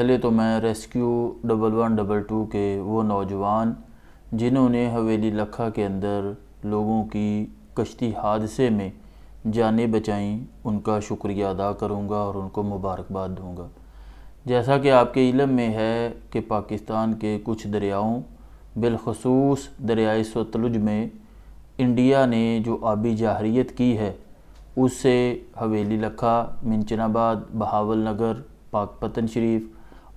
پہلے تو میں ریسکیو 1112 کے وہ نوجوان جنہوں نے حویلی لکھا کے اندر لوگوں کی کشتی حادثے میں جانیں بچائیں ان کا شکریہ ادا کروں گا اور ان کو مبارکباد دوں گا۔ جیسا کہ آپ کے علم میں ہے کہ پاکستان کے کچھ دریاؤں بالخصوص دریائے ستلج میں انڈیا نے جو آبی جارحیت کی ہے اس سے حویلی لکھا، منچن آباد، بہاول نگر، پاک پتن شریف،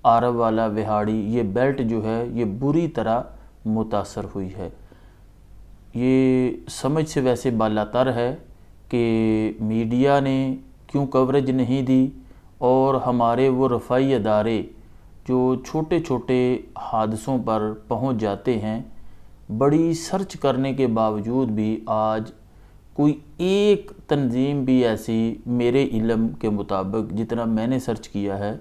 آرب والا، وہاڑی، یہ بیلٹ جو ہے یہ بری طرح متاثر ہوئی ہے۔ یہ سمجھ سے ویسے بالاتر ہے کہ میڈیا نے کیوں کوریج نہیں دی اور ہمارے وہ رفاعی ادارے جو چھوٹے چھوٹے حادثوں پر پہنچ جاتے ہیں، بڑی سرچ کرنے کے باوجود بھی آج کوئی ایک تنظیم بھی ایسی میرے علم کے مطابق جتنا میں نے سرچ کیا ہے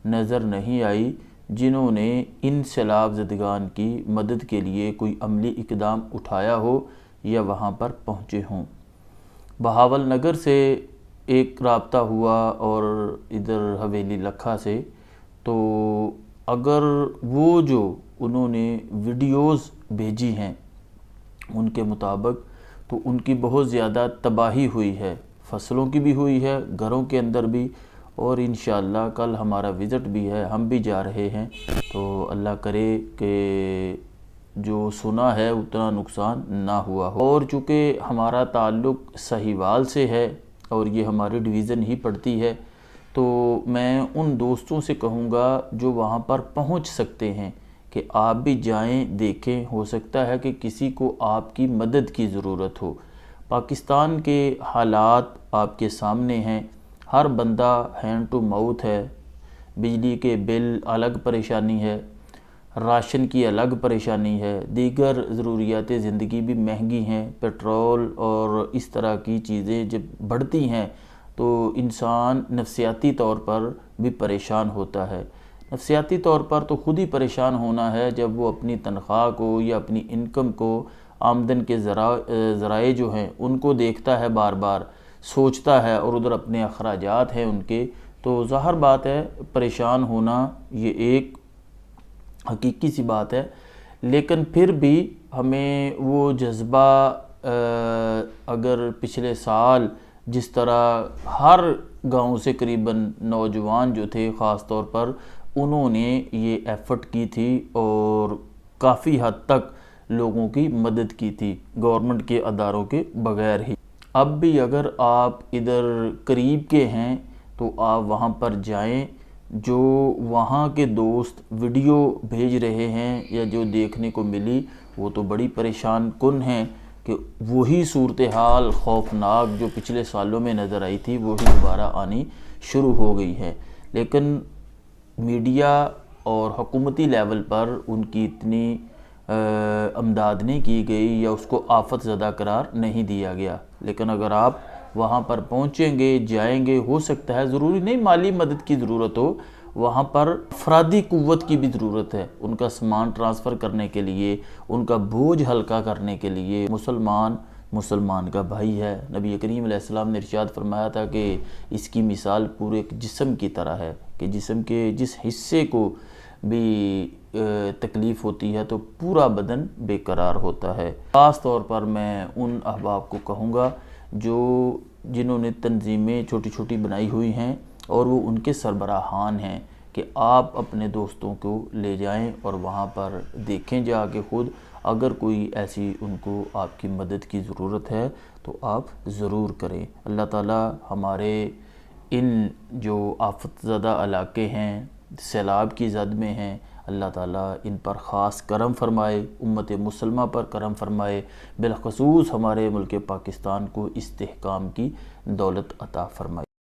نظر نہیں آئی جنہوں نے ان سیلاب زدگان کی مدد کے لیے کوئی عملی اقدام اٹھایا ہو یا وہاں پر پہنچے ہوں۔ بہاول نگر سے ایک رابطہ ہوا اور ادھر حویلی لکھا سے، تو اگر وہ جو انہوں نے ویڈیوز بھیجی ہیں ان کے مطابق تو ان کی بہت زیادہ تباہی ہوئی ہے، فصلوں کی بھی ہوئی ہے، گھروں کے اندر بھی، اور انشاءاللہ کل ہمارا وزٹ بھی ہے، ہم بھی جا رہے ہیں، تو اللہ کرے کہ جو سنا ہے اتنا نقصان نہ ہوا ہو۔ اور چونکہ ہمارا تعلق سہیوال سے ہے اور یہ ہماری ڈویژن ہی پڑتی ہے، تو میں ان دوستوں سے کہوں گا جو وہاں پر پہنچ سکتے ہیں کہ آپ بھی جائیں، دیکھیں، ہو سکتا ہے کہ کسی کو آپ کی مدد کی ضرورت ہو۔ پاکستان کے حالات آپ کے سامنے ہیں، ہر بندہ ہینڈ ٹو ماؤتھ ہے، بجلی کے بل الگ پریشانی ہے، راشن کی الگ پریشانی ہے، دیگر ضروریات زندگی بھی مہنگی ہیں، پیٹرول اور اس طرح کی چیزیں جب بڑھتی ہیں تو انسان نفسیاتی طور پر بھی پریشان ہوتا ہے۔ نفسیاتی طور پر تو خود ہی پریشان ہونا ہے جب وہ اپنی تنخواہ کو یا اپنی انکم کو، آمدن کے ذرائع جو ہیں ان کو دیکھتا ہے، بار بار سوچتا ہے، اور ادھر اپنے اخراجات ہیں ان کے، تو ظاہر بات ہے پریشان ہونا یہ ایک حقیقی سی بات ہے۔ لیکن پھر بھی ہمیں وہ جذبہ اگر پچھلے سال جس طرح ہر گاؤں سے قریباً نوجوان جو تھے خاص طور پر انہوں نے یہ ایفرٹ کی تھی اور کافی حد تک لوگوں کی مدد کی تھی گورنمنٹ کے اداروں کے بغیر ہی۔ اب بھی اگر آپ ادھر قریب کے ہیں تو آپ وہاں پر جائیں، جو وہاں کے دوست ویڈیو بھیج رہے ہیں یا جو دیکھنے کو ملی وہ تو بڑی پریشان کن ہیں کہ وہی صورتحال خوفناک جو پچھلے سالوں میں نظر آئی تھی وہی دوبارہ آنی شروع ہو گئی ہے۔ لیکن میڈیا اور حکومتی لیول پر ان کی اتنی امداد نہیں کی گئی یا اس کو آفت زدہ قرار نہیں دیا گیا۔ لیکن اگر آپ وہاں پر پہنچیں گے، جائیں گے، ہو سکتا ہے ضروری نہیں مالی مدد کی ضرورت ہو، وہاں پر افرادی قوت کی بھی ضرورت ہے، ان کا سامان ٹرانسفر کرنے کے لیے، ان کا بوجھ ہلکا کرنے کے لیے۔ مسلمان کا بھائی ہے، نبی کریم علیہ السلام نے ارشاد فرمایا تھا کہ اس کی مثال پورے جسم کی طرح ہے کہ جسم کے جس حصے کو بھی تکلیف ہوتی ہے تو پورا بدن بے قرار ہوتا ہے۔ خاص طور پر میں ان احباب کو کہوں گا جنہوں نے تنظیمیں چھوٹی چھوٹی بنائی ہوئی ہیں اور وہ ان کے سربراہان ہیں کہ آپ اپنے دوستوں کو لے جائیں اور وہاں پر دیکھیں جا کے خود، اگر کوئی ایسی ان کو آپ کی مدد کی ضرورت ہے تو آپ ضرور کریں۔ اللہ تعالی ہمارے ان جو آفت زدہ علاقے ہیں، سیلاب کی زد میں ہیں، اللہ تعالیٰ ان پر خاص کرم فرمائے، امت مسلمہ پر کرم فرمائے، بالخصوص ہمارے ملک پاکستان کو استحکام کی دولت عطا فرمائے۔